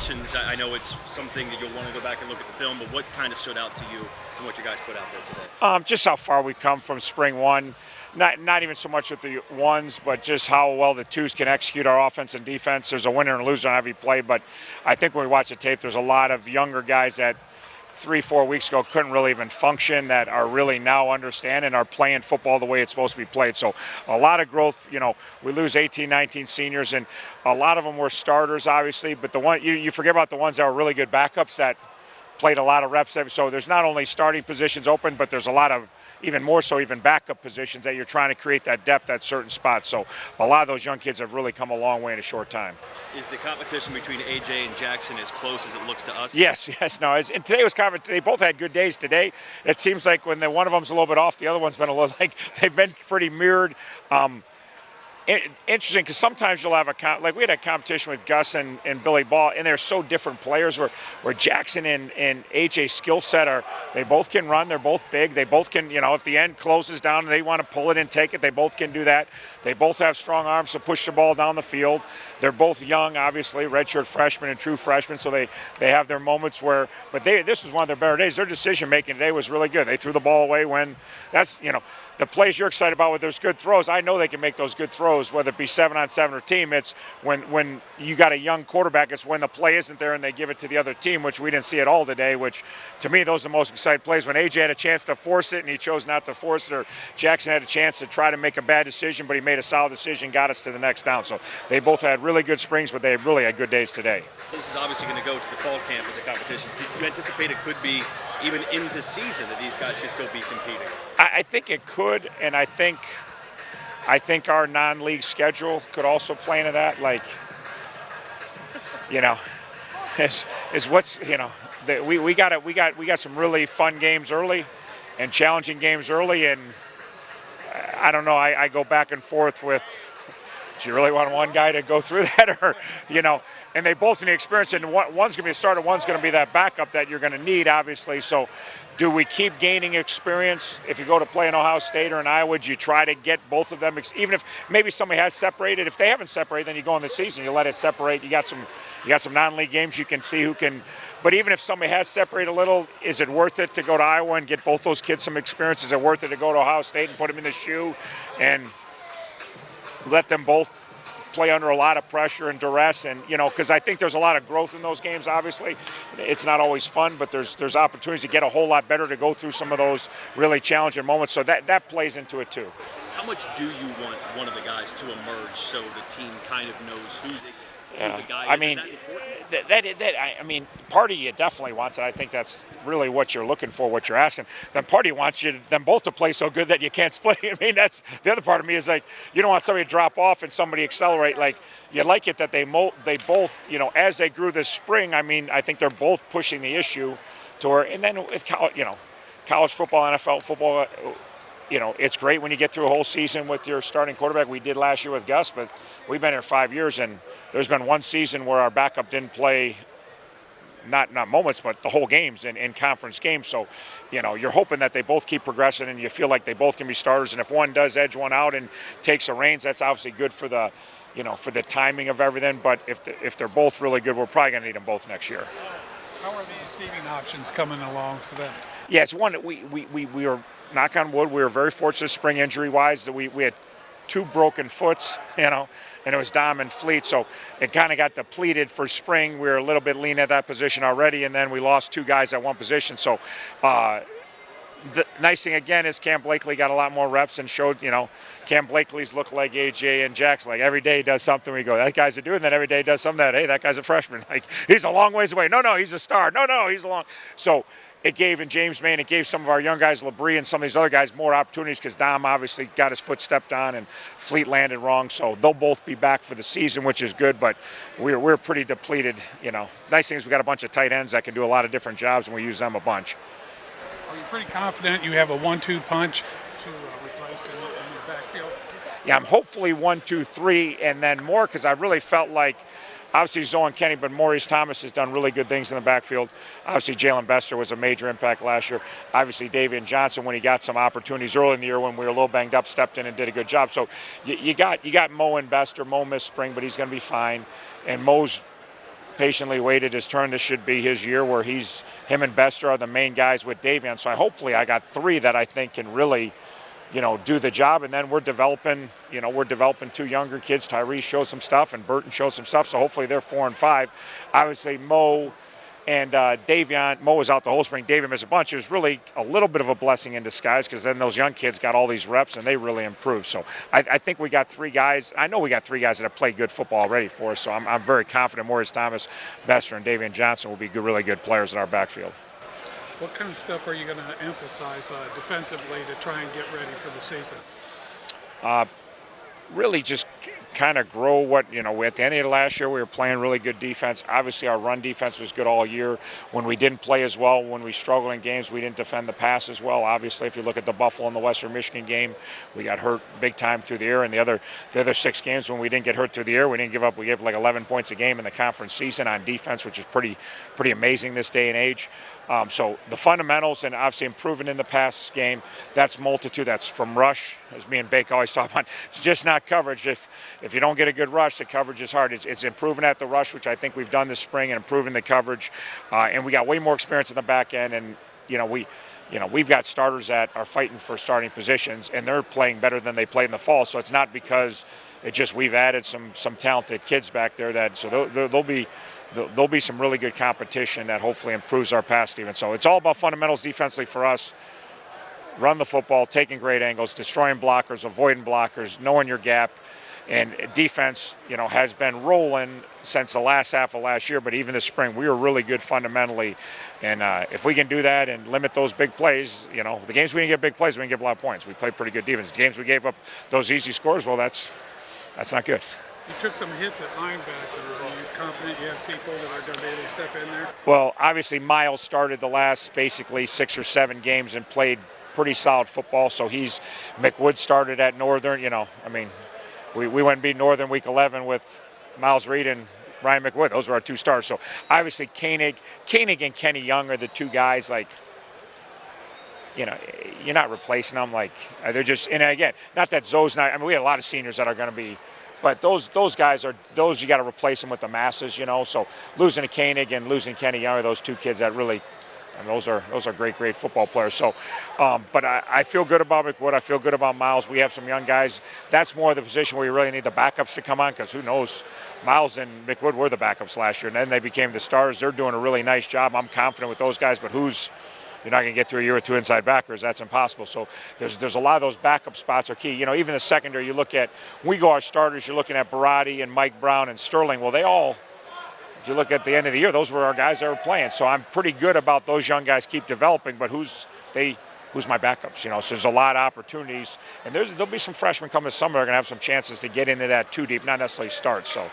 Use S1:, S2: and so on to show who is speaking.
S1: impressions? I know it's something that you'll want to go back and look at the film, but what kind of stood out to you from what you guys put out there today?
S2: Just how far we come from spring one. Not even so much with the ones, but just how well the twos can execute our offense and defense. There's a winner and a loser on every play, but I think when we watch the tape, there's a lot of younger guys that 3-4 weeks ago couldn't really even function that are really now understand and are playing football the way it's supposed to be played. So a lot of growth. We lose 18, 19 seniors, and a lot of them were starters, obviously, but the one you forget about the ones that were really good backups that played a lot of reps. So there's not only starting positions open, but there's a lot of even more so even backup positions that you're trying to create that depth at certain spots. So a lot of those young kids have really come a long way in a short time.
S1: Is the competition between AJ and Jackson as close as it looks to us?
S2: Yes. No. And today was kind of, they both had good days today. It seems like when one of them's a little bit off, the other one's been a little they've been pretty mirrored. Interesting because sometimes you'll have like we had a competition with Gus and Billy Ball, and they're so different players where Jackson and AJ's skill set they both can run, they're both big, they both can, if the end closes down and they want to pull it and take it, they both can do that. They both have strong arms to push the ball down the field. They're both young, obviously, redshirt freshmen and true freshmen, so they have their moments but this was one of their better days. Their decision making today was really good. They threw the ball away when the plays you're excited about when there's good throws. I know they can make those good throws, whether it be 7-on-7 or team. It's when you got a young quarterback, it's when the play isn't there and they give it to the other team, which we didn't see at all today, which to me, those are the most exciting plays. When AJ had a chance to force it and he chose not to force it, or Jackson had a chance to try to make a bad decision, but he made a solid decision, got us to the next down. So they both had really good springs, but they really had good days today.
S1: This is obviously going to go to the fall camp as a competition. Do you anticipate it could be even into season that these guys could still be competing?
S2: I think it could, and I think our non-league schedule could also play into that. We got some really fun games early, and challenging games early, and I don't know. I go back and forth with, do you really want one guy to go through that, or And they both need experience, and one's going to be a starter, one's going to be that backup that you're going to need, obviously. So do we keep gaining experience? If you go to play in Ohio State or in Iowa, do you try to get both of them, even if maybe somebody has separated? If they haven't separated, then you go in the season, you let it separate. You got some non-league games you can see who can. But even if somebody has separated a little, is it worth it to go to Iowa and get both those kids some experience? Is it worth it to go to Ohio State and put them in the shoe and let them both play under a lot of pressure and duress, and because I think there's a lot of growth in those games. Obviously, it's not always fun, but there's opportunities to get a whole lot better, to go through some of those really challenging moments. So that plays into it too.
S1: How much do you want one of the guys to emerge so the team kind of knows who the guy is?
S2: I mean, part of you definitely wants it. I think that's really what you're looking for, what you're asking. Then part of you wants them both to play so good that you can't split. I mean, that's the other part of me is you don't want somebody to drop off and somebody accelerate. You like it that they both, as they grew this spring. I mean, I think they're both pushing the issue to where, and then with college football, NFL football. It's great when you get through a whole season with your starting quarterback. We did last year with Gus, but we've been here 5 years, and there's been one season where our backup didn't play, not moments, but the whole games in conference games. So, you're hoping that they both keep progressing, and you feel like they both can be starters. And if one does edge one out and takes the reins, that's obviously good for the, for the timing of everything. But if they're both really good, we're probably going to need them both next year.
S3: How are the receiving options coming along for them?
S2: Yeah, it's one that we were, knock on wood, we were very fortunate spring injury-wise that we had 2 broken foots, and it was Dom and Fleet, so it kind of got depleted for spring. We were a little bit lean at that position already, and then we lost 2 guys at one position. So the nice thing, again, is Cam Blakely got a lot more reps and showed, Cam Blakely's look like AJ and Jackson. Every day he does something, we go, that guy's a dude, and then every day he does something that guy's a freshman. He's a long ways away. No, he's a star. No, he's a long. So it gave, in James Maine, it gave some of our young guys, Labrie and some of these other guys, more opportunities because Dom obviously got his foot stepped on and Fleet landed wrong. So they'll both be back for the season, which is good, but we're pretty depleted. Nice thing is we got a bunch of tight ends that can do a lot of different jobs, and we use them a bunch.
S3: Are you pretty confident you have a 1-2 punch to replace in your backfield?
S2: Yeah, I'm hopefully 1, 2, 3, and then more, because I really felt like, obviously Zoe and Kenny, but Maurice Thomas has done really good things in the backfield. Obviously Jalen Bester was a major impact last year. Obviously Davian Johnson, when he got some opportunities early in the year when we were a little banged up, stepped in and did a good job. So you got Mo and Bester. Mo missed spring, but he's going to be fine. And Mo's patiently waited his turn. This should be his year where him and Bester are the main guys with Davion. So hopefully I got 3 that I think can really, do the job. And then we're developing 2 younger kids. Tyrese showed some stuff and Burton showed some stuff. So hopefully they're 4 and 5. I would say Mo and Davion. Mo was out the whole spring. Davion missed a bunch. It was really a little bit of a blessing in disguise because then those young kids got all these reps and they really improved. So I think we got 3 guys. I know we got 3 guys that have played good football already for us. So I'm very confident Maurice Thomas, Bester, and Davion Johnson will be really good players in our backfield.
S3: What kind of stuff are you going to emphasize defensively to try and get ready for the season?
S2: Really just kind of grow what, at the end of last year, we were playing really good defense. Obviously, our run defense was good all year. When we didn't play as well, when we struggled in games, we didn't defend the pass as well. Obviously, if you look at the Buffalo and the Western Michigan game, we got hurt big time through the air. And the other 6 games when we didn't get hurt through the air, we didn't give up. We gave up like 11 points a game in the conference season on defense, which is pretty amazing this day and age. So the fundamentals and obviously improving in the pass game, that's multitude. That's from rush, as me and Bake always talk about. It's just not coverage. If you don't get a good rush, the coverage is hard. It's improving at the rush, which I think we've done this spring, and improving the coverage. And we got way more experience in the back end. And we've got starters that are fighting for starting positions, and they're playing better than they played in the fall. So it's not because we've added some talented kids back there there'll be some really good competition that hopefully improves our pass defense. So it's all about fundamentals defensively for us. Run the football, taking great angles, destroying blockers, avoiding blockers, knowing your gap. And defense, has been rolling since the last half of last year, but even this spring, we were really good fundamentally. And if we can do that and limit those big plays, the games we didn't get big plays, we didn't get a lot of points. We played pretty good defense. The games we gave up those easy scores, well, that's not good.
S3: You took some hits at linebacker. Are you confident you have people that are going to be able to step in there?
S2: Well, obviously, Miles started the last basically 6 or 7 games and played pretty solid football. So McWood started at Northern. We went and beat Northern week 11 with Miles Reed and Ryan McWood. Those were our 2 stars. So obviously, Koenig and Kenny Young are the 2 guys you're not replacing them. They're just, and again, not that Zoe's not, we had a lot of seniors that are going to be, but those guys are, you got to replace them with the masses, So losing to Koenig and losing Kenny Young are those 2 kids that really, those are great football players. So, but I feel good about McWood. I feel good about Miles. We have some young guys. That's more the position where you really need the backups to come on, because who knows? Miles and McWood were the backups last year, and then they became the stars. They're doing a really nice job. I'm confident with those guys, but you're not going to get through a year with 2 inside backers. That's impossible. So there's a lot of those backup spots are key. Even the secondary, you look at, when we go our starters, you're looking at Barati and Mike Brown and Sterling. Well, they all, if you look at the end of the year, those were our guys that were playing. So I'm pretty good about those young guys keep developing, but who's my backups? So there's a lot of opportunities. And there'll be some freshmen coming this summer that are going to have some chances to get into that 2 deep, not necessarily start. So